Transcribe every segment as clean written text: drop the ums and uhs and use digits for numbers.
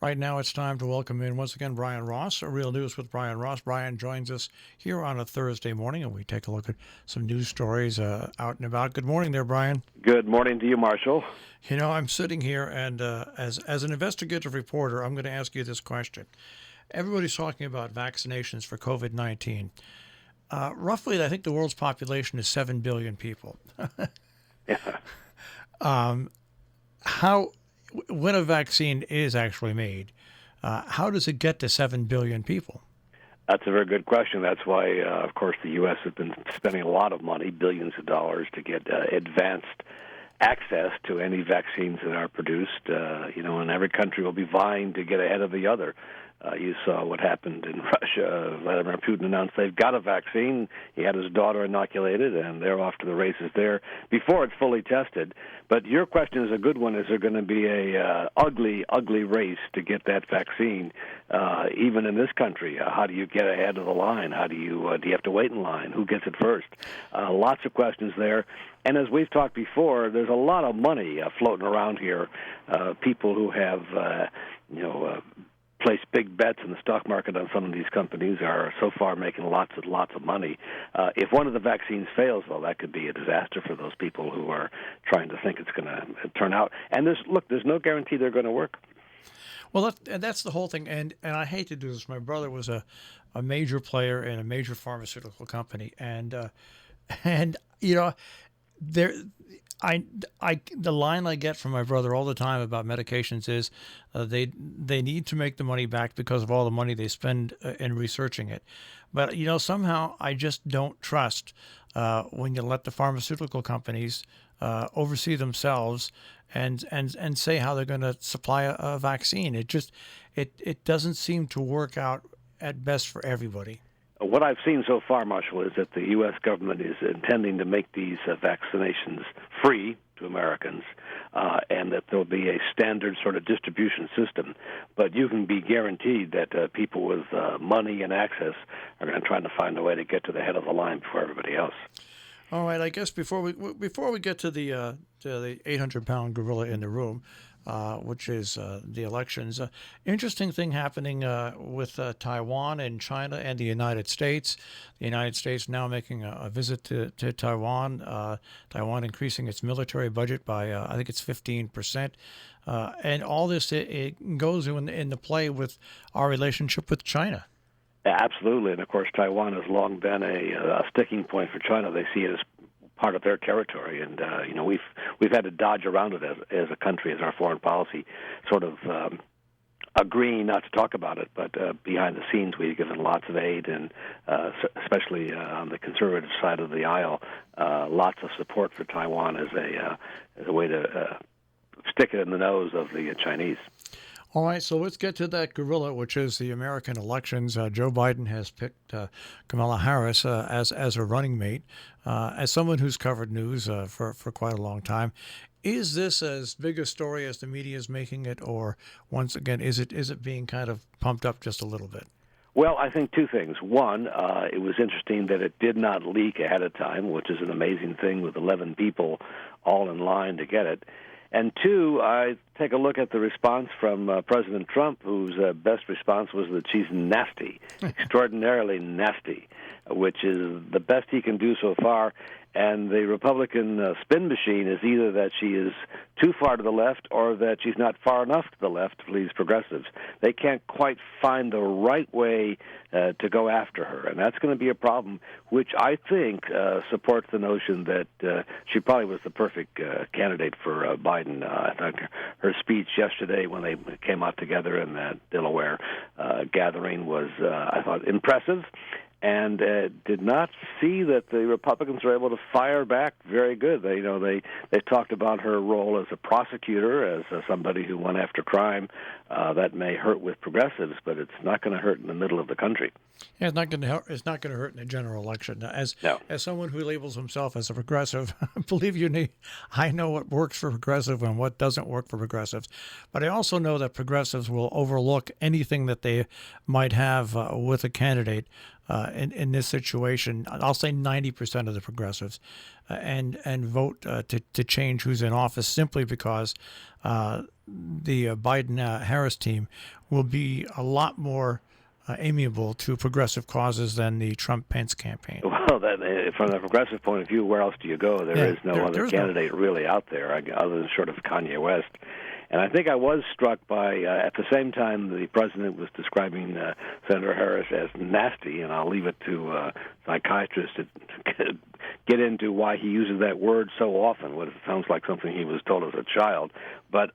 Right now, it's time to welcome in once again Brian Ross, Real News with Brian Ross. Brian joins us here on a Thursday morning, and we take a look at some news stories out and about. Good morning there, Brian. Good morning to you, Marshall. You know, I'm sitting here, and as an investigative reporter, I'm going to ask you this question. Everybody's talking about vaccinations for COVID-19. Roughly, I think the world's population is 7 billion people. Yeah. When a vaccine is actually made, how does it get to 7 billion people? That's a very good question. That's why, of course, the U.S. has been spending a lot of money, billions of dollars, to get advanced access to any vaccines that are produced. And every country will be vying to get ahead of the other. You saw what happened in Russia. Vladimir Putin announced they've got a vaccine. He had his daughter inoculated, and they're off to the races there before it's fully tested. But your question is a good one. Is there going to be a ugly, ugly race to get that vaccine, even in this country? How do you get ahead of the line? How do you have to wait in line? Who gets it first? Lots of questions there. And as we've talked before, there's a lot of money floating around here. People who have, place big bets in the stock market on some of these companies are so far making lots and lots of money. If one of the vaccines fails, well, that could be a disaster for those people who are trying to think it's going to turn out. And there's no guarantee they're going to work. Well, that's the whole thing. And I hate to do this. My brother was a major player in a major pharmaceutical company, and the line I get from my brother all the time about medications is they need to make the money back because of all the money they spend in researching it. But somehow I just don't trust when you let the pharmaceutical companies oversee themselves and say how they're going to supply a vaccine. It doesn't seem to work out at best for everybody. What I've seen so far, Marshall, is that the U.S. government is intending to make these vaccinations free to Americans, and that there'll be a standard sort of distribution system. But you can be guaranteed that people with money and access are going to try to find a way to get to the head of the line before everybody else. All right, I guess before we get to the 800-pound gorilla in the room, which is the elections. Interesting thing happening with Taiwan and China and the United States. The United States now making a visit to Taiwan. Taiwan increasing its military budget by, I think it's 15%. And all this, it goes in the play with our relationship with China. Absolutely, and of course, Taiwan has long been a sticking point for China. They see it as part of their territory, and we've had to dodge around it as a country, as our foreign policy, sort of agreeing not to talk about it. But behind the scenes, we've given lots of aid, and especially on the conservative side of the aisle, lots of support for Taiwan as a way to stick it in the nose of the Chinese. All right, so let's get to that gorilla, which is the American elections. Joe Biden has picked Kamala Harris as a running mate. As someone who's covered news for quite a long time, is this as big a story as the media is making it, or once again, is it being kind of pumped up just a little bit? Well, I think two things. One, it was interesting that it did not leak ahead of time, which is an amazing thing with 11 people all in line to get it. And two, I take a look at the response from President Trump, whose best response was that she's nasty, extraordinarily nasty, which is the best he can do so far. And the Republican spin machine is either that she is too far to the left or that she's not far enough to the left to please progressives. They can't quite find the right way to go after her, and that's going to be a problem, which I think supports the notion that she probably was the perfect candidate for Biden. I think her speech yesterday when they came out together in that Delaware gathering was, I thought, impressive. And did not see that the Republicans were able to fire back very good. They talked about her role as a prosecutor, as somebody who went after crime. That may hurt with progressives, but it's not going to hurt in the middle of the country. Yeah, it's not going to hurt. It's not going to hurt in a general election. As someone who labels himself as a progressive, believe you me, I know what works for progressive and what doesn't work for progressives. But I also know that progressives will overlook anything that they might have with a candidate. In this situation, I'll say 90% of the progressives, and vote to change who's in office simply because Biden-Harris team will be a lot more amiable to progressive causes than the Trump-Pence campaign. Well, from the progressive point of view, where else do you go? There is no other candidate really out there other than sort of Kanye West. And I think I was struck by, at the same time, the president was describing Senator Harris as nasty, and I'll leave it to psychiatrists to get into why he uses that word so often. What it sounds like something he was told as a child. But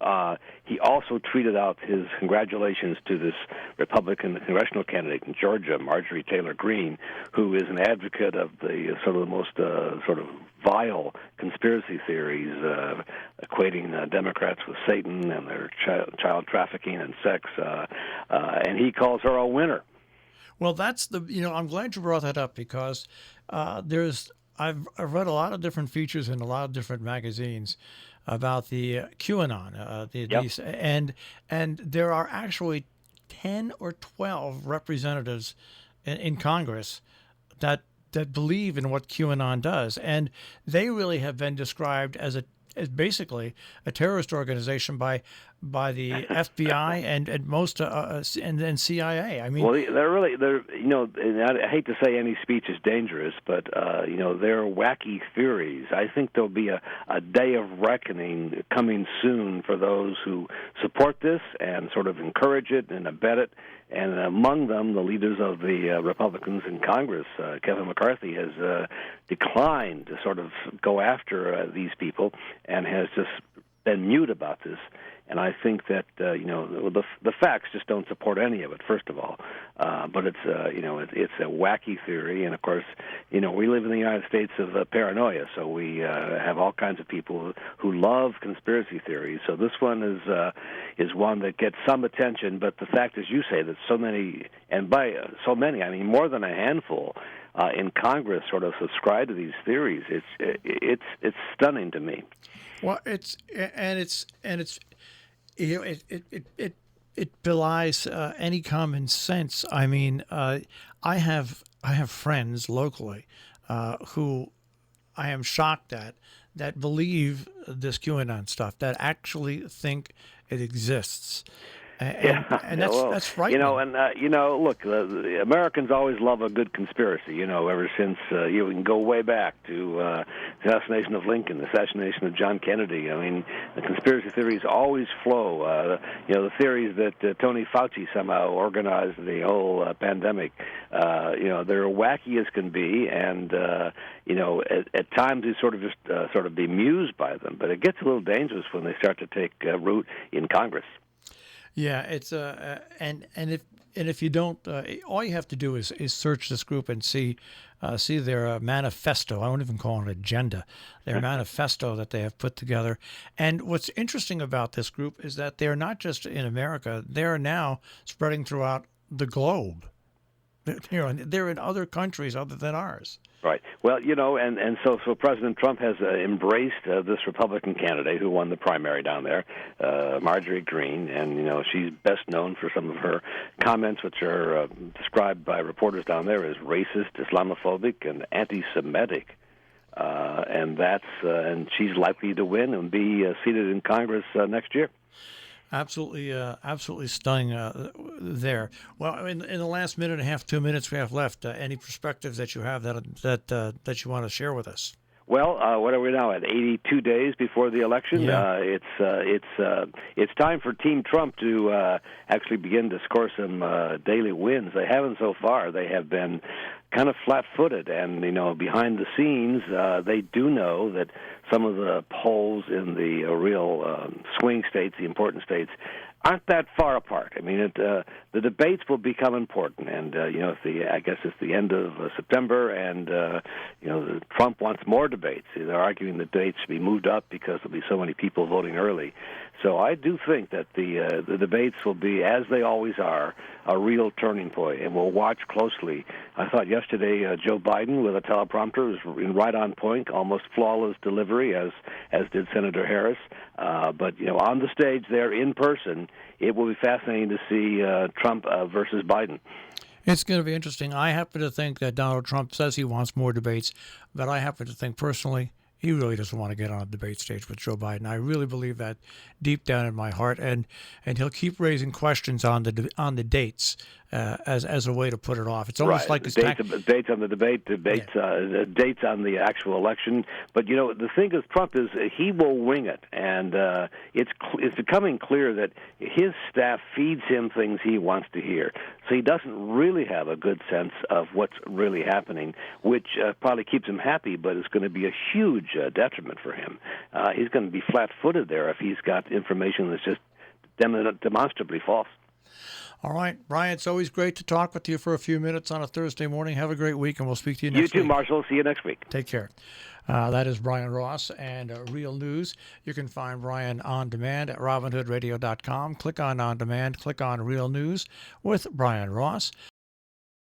he also tweeted out his congratulations to this Republican congressional candidate in Georgia, Marjorie Taylor Greene, who is an advocate of the most sort of vile conspiracy theories equating Democrats with Satan and their child trafficking and sex, and he calls her a winner. Well, that's I'm glad you brought that up because I've read a lot of different features in a lot of different magazines about the QAnon, these, and there are actually 10 or 12 representatives in Congress that believe in what QAnon does, and they really have been described as basically a terrorist organization by the FBI and most and CIA. I mean, well, and I hate to say any speech is dangerous, but they're wacky theories. I think there'll be a day of reckoning coming soon for those who support this and sort of encourage it and abet it. And among them, the leaders of the Republicans in Congress, Kevin McCarthy, has declined to sort of go after these people and has just been mute about this. And I think that the facts just don't support any of it. First of all, but it's a wacky theory, and of course, we live in the United States of paranoia, so we have all kinds of people who love conspiracy theories. So this one is one that gets some attention. But the fact is, you say that so many, and by so many, I mean more than a handful. In Congress, sort of subscribe to these theories. It's stunning to me. Well, it belies any common sense. I mean, I have friends locally who I am shocked at that believe this QAnon stuff, that actually think it exists. And that's frightening. Look, the Americans always love a good conspiracy. Ever since you can go way back to assassination of Lincoln, assassination of John Kennedy. I mean, the conspiracy theories always flow. The theories that Tony Fauci somehow organized the whole pandemic. They're wacky as can be, and at times you sort of be amused by them. But it gets a little dangerous when they start to take root in Congress. Yeah, it's and if you don't, all you have to do is search this group and see their manifesto. I won't even call it an agenda. Their manifesto that they have put together. And what's interesting about this group is that they're not just in America; they're now spreading throughout the globe. They're in other countries other than ours. Right. Well, so President Trump has embraced this Republican candidate who won the primary down there, Marjorie Greene, and she's best known for some of her comments, which are described by reporters down there as racist, Islamophobic, and anti-Semitic. And she's likely to win and be seated in Congress next year. Absolutely stunning there. Well, in the last minute and a half, 2 minutes we have left, any perspectives that you have that you want to share with us? Well, what are we now at? 82 days before the election. Yeah. It's time for Team Trump to actually begin to score some daily wins. They haven't so far. They have been kind of flat-footed, and behind the scenes, they do know that some of the polls in the real swing states, the important states, aren't that far apart. I mean, the debates will become important, and I guess it's the end of September, and Trump wants more debates. They're arguing the dates should be moved up because there'll be so many people voting early. So I do think that the debates will be, as they always are, a real turning point, and we'll watch closely. I thought yesterday Joe Biden with a teleprompter was right on point, almost flawless delivery, as did Senator Harris. But on the stage there in person, it will be fascinating to see Trump versus Biden. It's going to be interesting. I happen to think that Donald Trump says he wants more debates, but I happen to think personally he really doesn't want to get on a debate stage with Joe Biden. I really believe that deep down in my heart, and he'll keep raising questions on the dates as a way to put it off. It's almost like his dates on the debate, dates on the actual election. But the thing with Trump is he will wing it, and it's becoming clear that his staff feeds him things he wants to hear. So he doesn't really have a good sense of what's really happening, which probably keeps him happy, but it's going to be a huge detriment for him. He's going to be flat-footed there if he's got information that's just demonstrably false. All right, Brian, it's always great to talk with you for a few minutes on a Thursday morning. Have a great week, and we'll speak to you next week. You too, Marshall. See you next week. Take care. That is Brian Ross and Real News. You can find Brian on demand at robinhoodradio.com. Click on demand, click on Real News with Brian Ross.